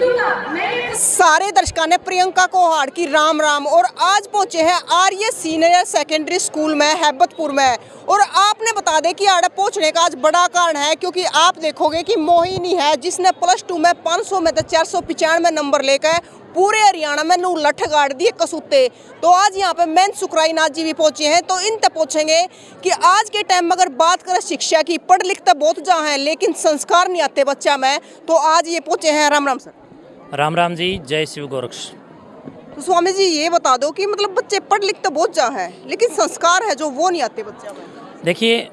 सारे दर्शकों ने प्रियंका कोहाड़ की राम राम। और आज पहुंचे हैं आर्य सीनियर सेकेंडरी स्कूल में हैबतपुर में। और आपने बता दें कि आड़े पहुंचने का आज बड़ा कारण है, क्योंकि आप देखोगे कि मोहिनी है जिसने +2 में 500 में से 495 नंबर लेकर पूरे हरियाणा में नू लठ गाड़ दिए कसूते। तो आज यहाँ पे मैन सुखराई नाथ जी भी पहुंचे हैं, तो इन तक पूछेंगे कि आज के टाइम में अगर बात करें शिक्षा की, पढ़ लिख तो बहुत जहाँ है लेकिन संस्कार नहीं आते बच्चा में। तो आज ये पहुंचे हैं। राम राम सर। राम राम जी, जय शिव गोरक्ष। तो स्वामी जी ये बता दो कि मतलब बच्चे पढ़ लिख तो बहुत जहाँ है लेकिन संस्कार है जो वो नहीं आते बच्चा में। देखिए,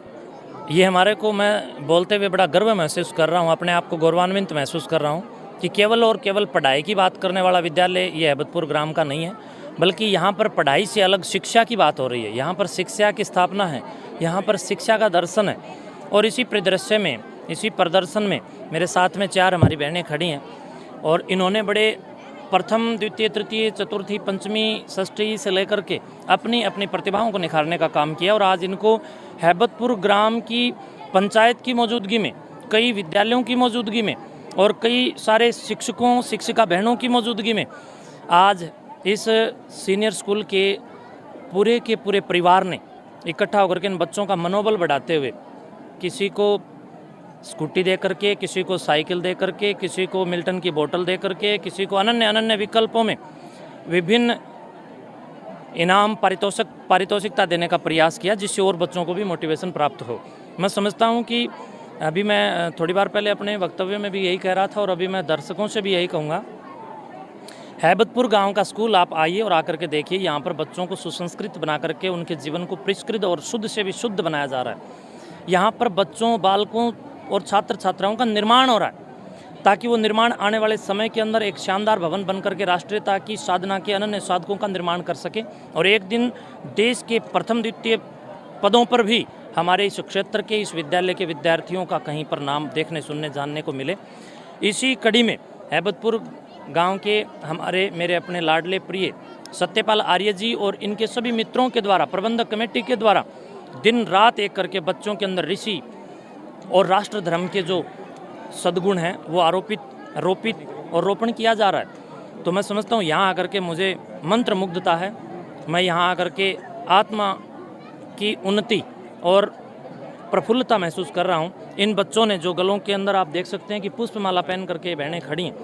ये हमारे को मैं बोलते हुए बड़ा गर्व महसूस कर रहा हूँ, अपने आप को गौरवान्वित महसूस कर रहा हूँ कि केवल और केवल पढ़ाई की बात करने वाला विद्यालय ये हैबतपुर ग्राम का नहीं है, बल्कि यहाँ पर पढ़ाई से अलग शिक्षा की बात हो रही है। यहाँ पर शिक्षा की स्थापना है, यहाँ पर शिक्षा का दर्शन है। और इसी परिदृश्य में, इसी प्रदर्शन में मेरे साथ में 4 हमारी बहनें खड़ी हैं और इन्होंने बड़े प्रथम, द्वितीय, तृतीय, चतुर्थी, पंचमी, षष्ठी से लेकर के अपनी अपनी प्रतिभाओं को निखारने का काम किया। और आज इनको हैबतपुर ग्राम की पंचायत की मौजूदगी में, कई विद्यालयों की मौजूदगी में और कई सारे शिक्षकों, शिक्षिका बहनों की मौजूदगी में आज इस सीनियर स्कूल के पूरे परिवार ने इकट्ठा होकर के इन बच्चों का मनोबल बढ़ाते हुए किसी को स्कूटी दे करके, किसी को साइकिल दे करके, किसी को मिल्टन की बोतल दे करके, किसी को अनन्य विकल्पों में विभिन्न इनाम, पारितोषिकता देने का प्रयास किया, जिससे और बच्चों को भी मोटिवेशन प्राप्त हो। मैं समझता हूं कि अभी मैं थोड़ी बार पहले अपने वक्तव्य में भी यही कह रहा था और अभी मैं दर्शकों से भी यही कहूँगा, हैबतपुर गांव का स्कूल आप आइए और आकर के देखिए। यहाँ पर बच्चों को सुसंस्कृत बना करके उनके जीवन को परिष्कृत और शुद्ध से भी शुद्ध बनाया जा रहा है। यहाँ पर बच्चों, बालकों और छात्र छात्राओं का निर्माण हो रहा है, ताकि वो निर्माण आने वाले समय के अंदर एक शानदार भवन बनकर के राष्ट्रीयता की साधना के अनन्य साधकों का निर्माण कर सके और एक दिन देश के प्रथम, द्वितीय पदों पर भी हमारे इस क्षेत्र के, इस विद्यालय के विद्यार्थियों का कहीं पर नाम देखने, सुनने, जानने को मिले। इसी कड़ी में हैबतपुर गांव के मेरे अपने लाडले प्रिय सत्यपाल आर्य जी और इनके सभी मित्रों के द्वारा, प्रबंधक कमेटी के द्वारा दिन रात एक करके बच्चों के अंदर ऋषि और राष्ट्र धर्म के जो सद्गुण हैं वो रोपित और रोपण किया जा रहा है। तो मैं समझता हूँ यहाँ आकर के मुझे मंत्र मुग्धता है। मैं यहाँ आकर के आत्मा की उन्नति और प्रफुल्लता महसूस कर रहा हूँ। इन बच्चों ने जो गलों के अंदर आप देख सकते हैं कि पुष्पमाला पहन करके बहनें खड़ी हैं,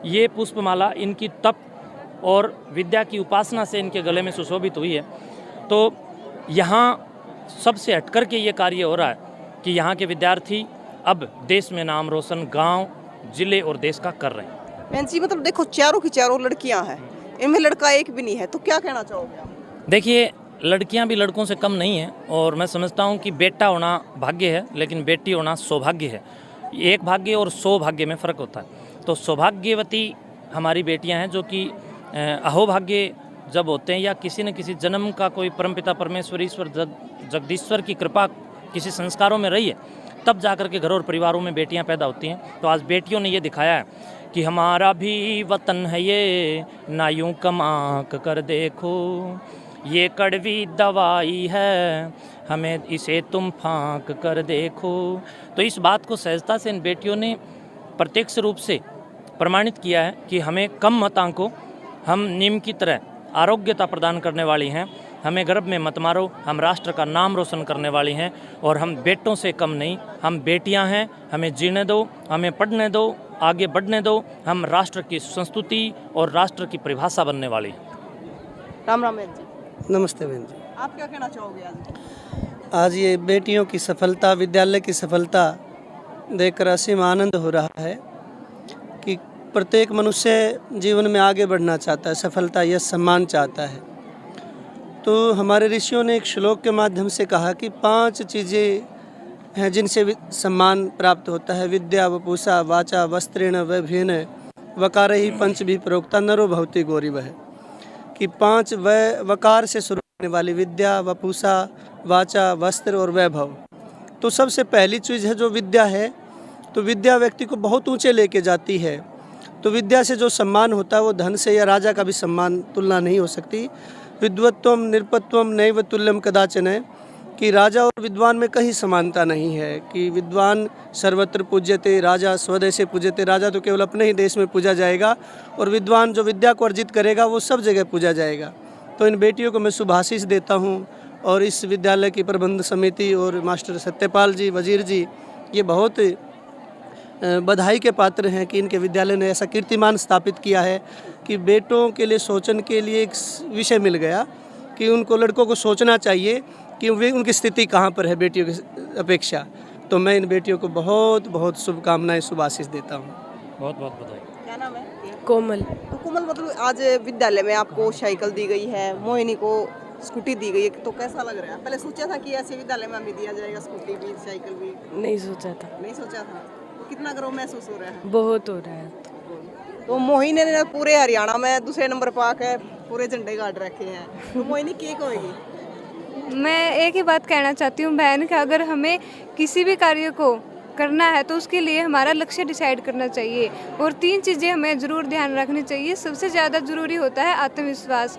ये पुष्पमाला इनकी तप और विद्या की उपासना से इनके गले में सुशोभित हुई है। तो यहाँ सबसे हटकर के ये कार्य हो रहा है कि यहाँ के विद्यार्थी अब देश में नाम रोशन गांव, जिले और देश का कर रहे हैं। बहन जी, मतलब देखो चारों की चारों लड़कियां हैं, इनमें लड़का एक भी नहीं है, तो क्या कहना चाहोगे आप? देखिए, लड़कियां भी लड़कों से कम नहीं हैं और मैं समझता हूं कि बेटा होना भाग्य है लेकिन बेटी होना सौभाग्य है। एक भाग्य और सौभाग्य में फ़र्क होता है। तो सौभाग्यवती हमारी बेटियां हैं जो कि अहोभाग्य जब होते हैं या किसी न किसी जन्म का कोई परमपिता परमेश्वर, ईश्वर, जगदीश्वर की कृपा किसी संस्कारों में रही है, तब जाकर के घर और परिवारों में बेटियां पैदा होती हैं। तो आज बेटियों ने ये दिखाया है कि हमारा भी वतन है ये, ना यूं कमा कर देखो, ये कड़वी दवाई है, हमें इसे तुम फाँक कर देखो। तो इस बात को सहजता से इन बेटियों ने प्रत्यक्ष रूप से प्रमाणित किया है कि हमें कम मत आंको, हम नीम की तरह आरोग्यता प्रदान करने वाली हैं, हमें गर्भ में मत मारो, हम राष्ट्र का नाम रोशन करने वाली हैं और हम बेटों से कम नहीं, हम बेटियां हैं, हमें जीने दो, हमें पढ़ने दो, आगे बढ़ने दो, हम राष्ट्र की संस्कृति और राष्ट्र की परिभाषा बनने वाली हैं। राम राम बहन जी। नमस्ते बहन जी। आप क्या कहना चाहोगे आज ये बेटियों की सफलता, विद्यालय की सफलता देखकर असीम आनंद हो रहा है कि प्रत्येक मनुष्य जीवन में आगे बढ़ना चाहता है, सफलता, यश, सम्मान चाहता है। तो हमारे ऋषियों ने एक श्लोक के माध्यम से कहा कि 5 चीज़ें हैं जिनसे सम्मान प्राप्त होता है। विद्या, वपुषा, वाचा, वस्त्रेण, वैभ्येन, वकारहि पंचभिः प्रोक्ता नरो भवति गौरिवः। कि 5 वकार से शुरू होने वाली विद्या, वपुषा, वाचा, वस्त्र और वैभव। तो सबसे पहली चीज़ है जो विद्या है, तो विद्या व्यक्ति को बहुत ऊंचे लेके जाती है। तो विद्या से जो सम्मान होता है वो धन से या राजा का भी सम्मान तुलना नहीं हो सकती। विद्वत्वम निरपत्वम नैव तुल्यम कदाचन है कि राजा और विद्वान में कहीं समानता नहीं है, कि विद्वान सर्वत्र पूज्यते, राजा स्वदेशे पूज्यते। राजा तो केवल अपने ही देश में पूजा जाएगा और विद्वान जो विद्या को अर्जित करेगा वो सब जगह पूजा जाएगा। तो इन बेटियों को मैं शुभ आशीष देता हूँ और इस विद्यालय की प्रबंध समिति और मास्टर सत्यपाल जी, वजीर जी, ये बहुत बधाई के पात्र हैं कि इनके विद्यालय ने ऐसा कीर्तिमान स्थापित किया है कि बेटों के लिए सोचने के लिए एक विषय मिल गया कि उनको लड़कों को सोचना चाहिए कि वे उनकी स्थिति कहाँ पर है बेटियों की अपेक्षा। तो मैं इन बेटियों को बहुत बहुत शुभकामनाएं, शुभ आशीष देता हूँ। बहुत बहुत बधाई। क्या नाम है? कोमल। तो कोमल, मतलब आज विद्यालय में आपको साइकिल दी गई है, मोहिनी को स्कूटी दी गई है, तो कैसा लग रहा है? पहले सोचा था कि ऐसे विद्यालय में हमें दिया जाएगा स्कूटी भी, साइकिल भी? नहीं सोचा था। नहीं सोचा था। तो कितना गर्व महसूस हो रहा है? बहुत हो रहा है। तो मोहिनी ने पूरे हरियाणा में दूसरे नंबर पर आकर पूरे झंडे गाड़ रखे हैं। तो मोहिनी क्या कहेगी? मैं एक ही बात कहना चाहती हूँ बहन कि अगर हमें किसी भी कार्य को करना है तो उसके लिए हमारा लक्ष्य डिसाइड करना चाहिए और 3 चीज़ें हमें ज़रूर ध्यान रखनी चाहिए। सबसे ज़्यादा ज़रूरी होता है आत्मविश्वास।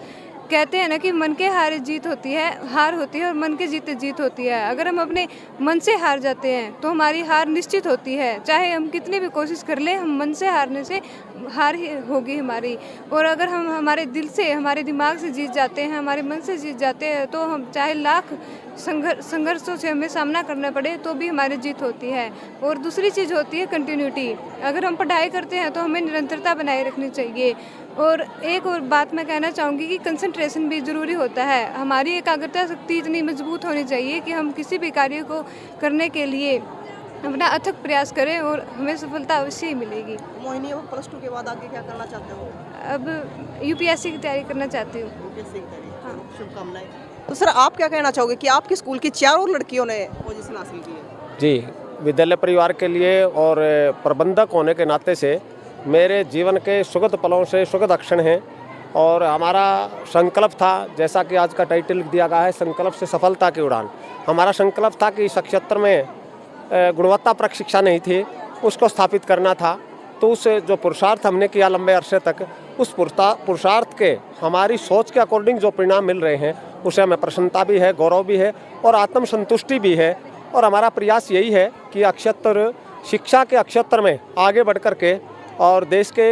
कहते हैं ना कि मन के हार जीत होती है, हार होती है और मन के जीते जीत होती है। अगर हम अपने मन से हार जाते हैं तो हमारी हार निश्चित होती है। चाहे हम कितनी भी कोशिश कर लें, हम मन से हारने से हार ही होगी हमारी। और अगर हम हमारे दिल से, हमारे दिमाग से जीत जाते हैं, हमारे मन से जीत जाते हैं, तो हम चाहे लाख संघर्षों से हमें सामना करना पड़े तो भी हमारी जीत होती है। और दूसरी चीज़ होती है कंटिन्यूटी। अगर हम पढ़ाई करते हैं तो हमें निरंतरता बनाए रखनी चाहिए। और एक और बात मैं कहना चाहूँगी कि कंसंट्रेशन भी ज़रूरी होता है। हमारी एकाग्रता शक्ति इतनी मजबूत होनी चाहिए कि हम किसी भी कार्य को करने के लिए अपना अथक प्रयास करें और हमें सफलता अवश्य ही मिलेगी। मोहिनी, अब +2 के बाद आगे क्या करना चाहते हो? अब यूपीएससी की तैयारी करना चाहती हूँ। यूपीएससी की तैयारी। हाँ, शुभकामनाएं। तो सर, आप क्या कहना चाहोगे कि आपके स्कूल की 4 लड़कियों ने पोजीशन हासिल की है? जी, विद्यालय परिवार के लिए और प्रबंधक होने के नाते से मेरे जीवन के सुखद पलों से सुखद क्षण हैं। और हमारा संकल्प था, जैसा कि आज का टाइटल दिया गया है, संकल्प से सफलता की उड़ान। हमारा संकल्प था कि इस क्षेत्र में गुणवत्तापरक शिक्षा नहीं थी, उसको स्थापित करना था। तो उस जो पुरुषार्थ हमने किया लंबे अरसे तक, उस पुरुषार्थ के हमारी सोच के अकॉर्डिंग जो परिणाम मिल रहे हैं उसे हमें प्रसन्नता भी है, गौरव भी है और आत्मसंतुष्टि भी है। और हमारा प्रयास यही है कि अक्षत्र शिक्षा के क्षेत्र में आगे बढ़ कर के और देश के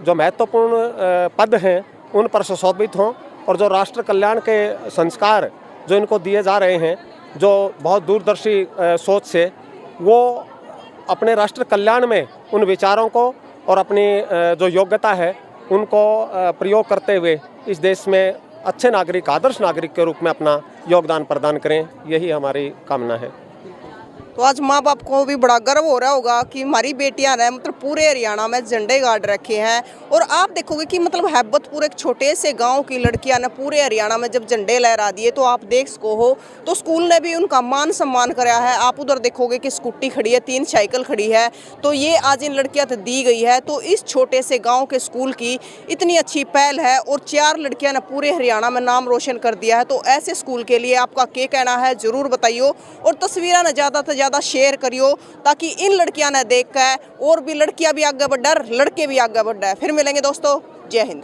जो महत्वपूर्ण पद हैं उन पर सुशोभित हों और जो राष्ट्र कल्याण के संस्कार जो इनको दिए जा रहे हैं, जो बहुत दूरदर्शी सोच से, वो अपने राष्ट्र कल्याण में उन विचारों को और अपनी जो योग्यता है उनको प्रयोग करते हुए इस देश में अच्छे नागरिक, आदर्श नागरिक के रूप में अपना योगदान प्रदान करें, यही हमारी कामना है। तो आज माँ बाप को भी बड़ा गर्व हो रहा होगा कि हमारी बेटियां ने मतलब पूरे हरियाणा में झंडे गाड़ रखे हैं। और आप देखोगे कि मतलब हैबतपुर एक छोटे से गांव की लड़कियां ने पूरे हरियाणा में जब झंडे लहरा दिए तो आप देख सको हो, तो स्कूल ने भी उनका मान सम्मान कराया है। आप उधर देखोगे कि स्कूटी खड़ी है, 3 साइकिल खड़ी है, तो ये आज इन लड़कियां तो दी गई है। तो इस छोटे से गाँव के स्कूल की इतनी अच्छी पहल है और 4 लड़कियाँ ने पूरे हरियाणा में नाम रोशन कर दिया है। तो ऐसे स्कूल के लिए आपका क्या कहना है, ज़रूर बताइए और तस्वीरें ज़्यादा से ज़्यादा शेयर करियो ताकि इन लड़कियां ने देख कर और भी लड़कियां भी आगे बढ़, लड़के भी आगे बढ़। फिर मिलेंगे दोस्तों, जय हिंद।